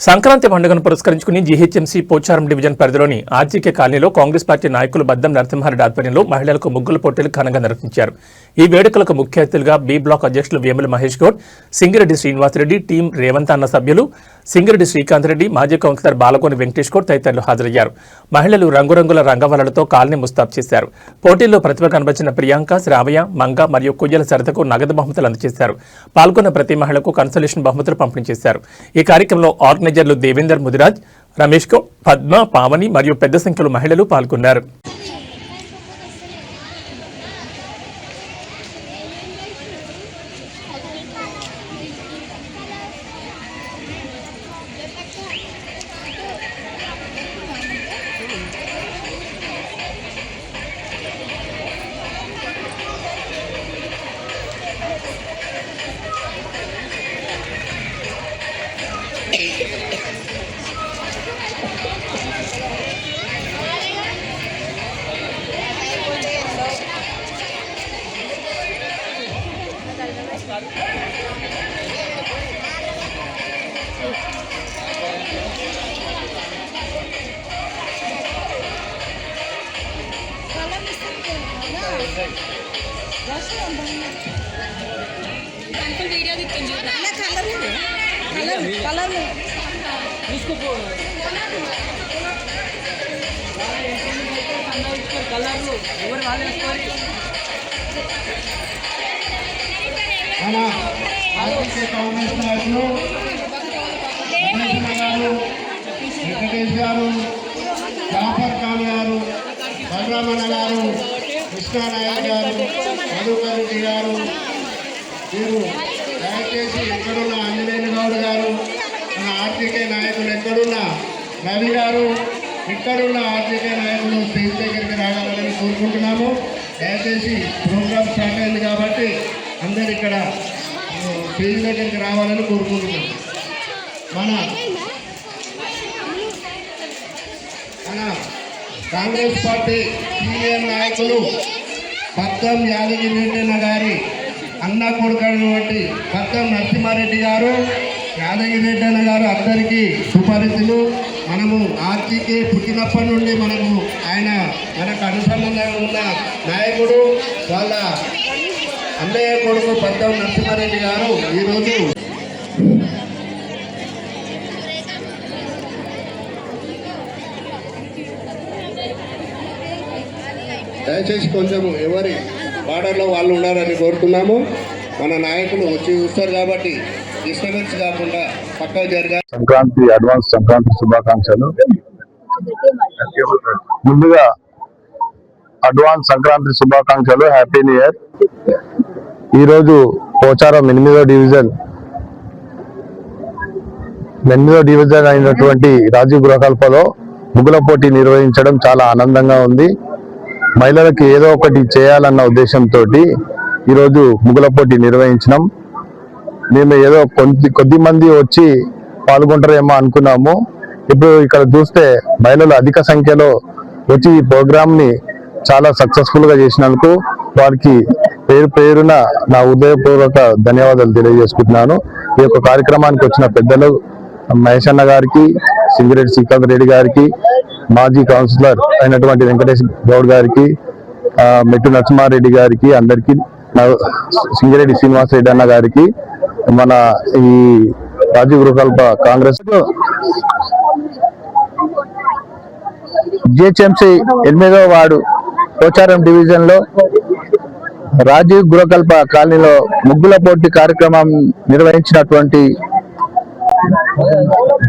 సంక్రాంతి పండుగను పురస్కరించుకుని GHMC Pocharam division పరిధిలోని ఆర్జీకే కాలనీలో కాంగ్రెస్ పార్టీ నాయకులు బద్దం నరసింహారెడ్డి ఆధ్వర్యంలో మహిళలకు ముగ్గుల పోటీలు ఘనంగా నిర్వహించారు. ఈ వేడుకలకు ముఖ్య అతిథులుగా బి బ్లాక్ అధ్యక్షులు వేముల మహేష్ గౌడ్, సింగిరెడ్డి శ్రీనివాసరెడ్డి, టీం రేవంత్ అన్న సభ్యులు సింగిరెడ్డి శ్రీకాంత్ రెడ్డి, మాజీ కౌన్సిలర్ బాలకోని వెంకటేష్ గౌడ్ తదితరులు హాజరయ్యారు. మహిళలు రంగురంగుల రంగవలలతో కాలనీ ముస్తాబ్ చేశారు. పోటీల్లో ప్రతిభ కనబర్చిన ప్రియాంక, శ్రావయ్య, మంగ మరియు కుయ్యల సరతకు నగదు బహుమతులు అందజేశారు. పాల్గొన్న ప్రతి మహిళకు కన్సలేషన్ బహుమతులు పంపిణీ చేశారు. ఈ కార్యక్రమంలో ఆర్గనైజర్లు దేవేందర్ ముదిరాజ్, రమేష్ గౌడ్, పద్మ, పావని మరియు పెద్ద సంఖ్యలో మహిళలు పాల్గొన్నారు. वीडियो दिखते कलर వెంకటేష్ గారు, జాఫర్ ఖాన్ గారు, బలరామన్న గారు, కృష్ణానాయక్ గారు, మధుకర్ రెడ్డి గారు, మీరు దయచేసి ఎక్కడున్న ఆంజనేయులు గౌడ్ గారు, మన ఆర్టీకే నాయకులు ఎక్కడున్న రవి గారు, ఇక్కడున్న ఆర్టీకే నాయకులు స్టేజ్ దగ్గరికి రావాలని కోరుకుంటున్నాము. దయచేసి ప్రోగ్రామ్ స్టార్ట్ అయింది కాబట్టి అందరు ఇక్కడ స్టేజ్ దగ్గరికి రావాలని కోరుకుంటున్నాము. మన కాంగ్రెస్ పార్టీ సీనియర్ నాయకులు బద్దం యాదగిరిరెడ్డి గారి అన్న కొడుకైనటువంటి బద్దం నరసింహారెడ్డి గారు, యాదగిరిరెడ్డి అన్న గారు అందరికీ సుపరిచితులు. మనము ఆర్టీకే పుట్టినప్పటి నుండి ఆయన మనకు అనుసంధానంగా ఉన్న నాయకుడు. వాళ్ళ అన్నయ్య కొడుకు బద్దం నరసింహారెడ్డి గారు ఈరోజు దయచేసి కొంచెం ఎవరి బార్డర్లో వాళ్ళు ఉండాలని కోరుతున్నాము. మన నాయకులు వచ్చి చూస్తారు కాబట్టి డిస్టర్బెన్స్ కాకుండా పక్కకు జరగాలి. సంక్రాంతి అడ్వాన్స్ సంక్రాంతి శుభాకాంక్షలు. ముందుగా అడ్వాన్స్ సంక్రాంతి శుభాకాంక్షలు, హ్యాపీ న్యూ ఇయర్. ఈరోజు పోచారం 8వ డివిజన్ అయినటువంటి రాజీవ్ గృహకల్పలో ముగ్గుల పోటీ నిర్వహించడం చాలా ఆనందంగా ఉంది. మహిళలకు ఏదో ఒకటి చేయాలన్న ఉద్దేశంతో ఈరోజు ముగ్గుల పోటీ నిర్వహించినాం. మేము ఏదో కొద్ది మంది వచ్చి పాల్గొంటారేమో అనుకున్నాము. ఇప్పుడు ఇక్కడ చూస్తే మహిళలు అధిక సంఖ్యలో వచ్చి ఈ ప్రోగ్రామ్ ని చాలా సక్సెస్ఫుల్ గా చేసినందుకు వారికి పేరున నా హృదయపూర్వక ధన్యవాదాలు తెలియజేసుకుంటున్నాను. ఈ యొక్క కార్యక్రమానికి వచ్చిన పెద్దలు మహేష్ అన్న గారికి, సింగిరెడ్డి శ్రీకాంత్ రెడ్డి గారికి, మాజీ కౌన్సిలర్ అయినటువంటి వెంకటేష్ గౌడ్ గారికి, మెట్టు నరసింహారెడ్డి గారికి, అందరికీ, సింగిరెడ్డి శ్రీనివాసరెడ్డి అన్న గారికి, మన ఈ రాజీవ్ గృహకల్ప కాంగ్రెస్ జిహెచ్ఎంసీ 8వ వార్డు పోచారం డివిజన్ లో రాజీవ్ గృహకల్ప కాలనీలో ముగ్గుల పోటీ కార్యక్రమం నిర్వహించినటువంటి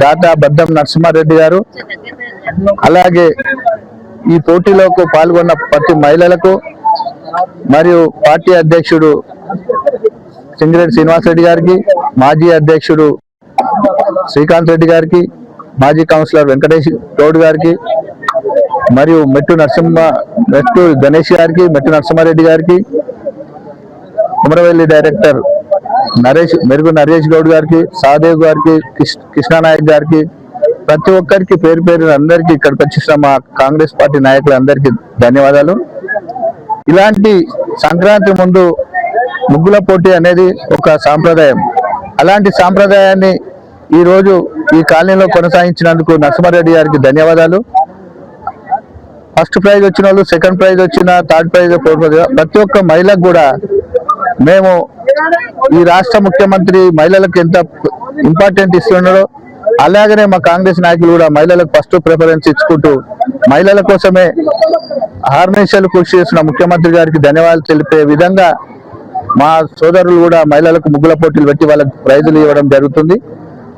దాతా బద్దం నరసింహారెడ్డి గారు, అలాగే ఈ పోటీలోకి పాల్గొన్న ప్రతి మహిళలకు మరియు పార్టీ అధ్యక్షుడు సింగిరెడ్డి శ్రీనివాసరెడ్డి గారికి, మాజీ అధ్యక్షుడు శ్రీకాంత్ రెడ్డి గారికి, మాజీ కౌన్సిలర్ వెంకటేష్ గౌడ్ గారికి, మరియు మెట్టు గణేష్ గారికి, మెట్టు నరసింహారెడ్డి గారికి, కుమరవెల్లి డైరెక్టర్ మెరుగు నరేష్ గౌడ్ గారికి, సాదేవ్ గారికి, కృష్ణానాయక్ గారికి, ప్రతి ఒక్కరికి పేరు అందరికీ ఇక్కడికి వచ్చిన మా కాంగ్రెస్ పార్టీ నాయకులందరికీ ధన్యవాదాలు. ఇలాంటి సంక్రాంతి ముందు ముగ్గుల పోటీ అనేది ఒక సాంప్రదాయం. అలాంటి సాంప్రదాయాన్ని ఈరోజు ఈ కాలనీలో కొనసాగించినందుకు నరసింహారెడ్డి గారికి ధన్యవాదాలు. ఫస్ట్ ప్రైజ్ వచ్చిన వాళ్ళు, సెకండ్ ప్రైజ్ వచ్చిన, థర్డ్ ప్రైజ్, ఫోర్త్ ప్రైజ్, ప్రతి ఒక్క మహిళకు కూడా మేము ఈ రాష్ట్ర ముఖ్యమంత్రి మహిళలకు ఎంత ఇంపార్టెంట్ ఇస్తున్నాడో అలాగనే మా కాంగ్రెస్ నాయకులు కూడా మహిళలకు ఫస్ట్ ప్రిఫరెన్స్ ఇచ్చుకుంటూ మహిళల కోసమే ఆర్గనైజేషన్లు కృషి చేస్తున్న ముఖ్యమంత్రి గారికి ధన్యవాదాలు తెలిపే విధంగా మా సోదరులు కూడా మహిళలకు ముగ్గుల పోటీలు పెట్టి వాళ్ళకి ప్రైజులు ఇవ్వడం జరుగుతుంది.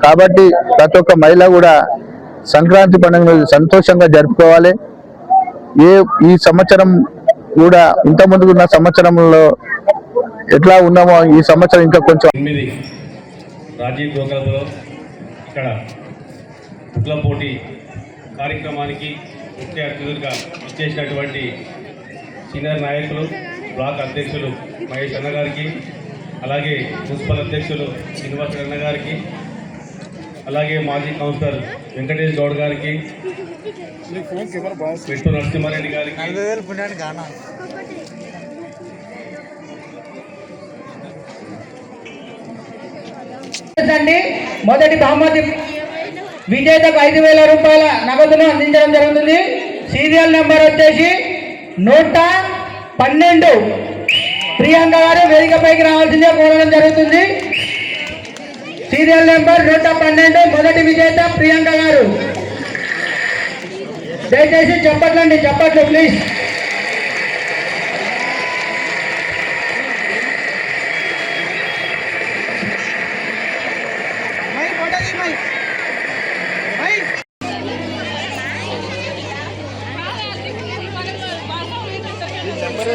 కాబట్టి ప్రతి ఒక్క మహిళ కూడా సంక్రాంతి పండుగను సంతోషంగా జరుపుకోవాలి. ఈ సంవత్సరం కూడా ఇంత ముందుకున్న సంవత్సరంలో ఎట్లా ఉన్నామో ఈ సంవత్సరం ఇంకా కొంచెం. 8 రాజీవ్ గోకల్పలో ఇక్కడ ముగ్గుల పోటీ కార్యక్రమానికి ముఖ్య అతిథులుగా ఇచ్చేసినటువంటి సీనియర్ నాయకులు, బ్లాక్ అధ్యక్షులు మహేష్ అన్న గారికి, అలాగే మున్సిపల్ అధ్యక్షులు శ్రీనివాస్ అన్న గారికి, అలాగే మాజీ కౌన్సిలర్ వెంకటేష్ గౌడ్ గారికి, వెంటు నరసింహారెడ్డి గారికి, మొదటి బహుమతి విజేతకు 5,000 రూపాయల నగదును అందించడం జరుగుతుంది. సీరియల్ నెంబర్ వచ్చేసి 112. ప్రియాంక గారు వేదికపైకి రావాల్సిందే కోరడం జరుగుతుంది. సీరియల్ నెంబర్ 112, మొదటి విజేత ప్రియాంక గారు. దయచేసి చప్పట్లు ప్లీజ్. నెంబర్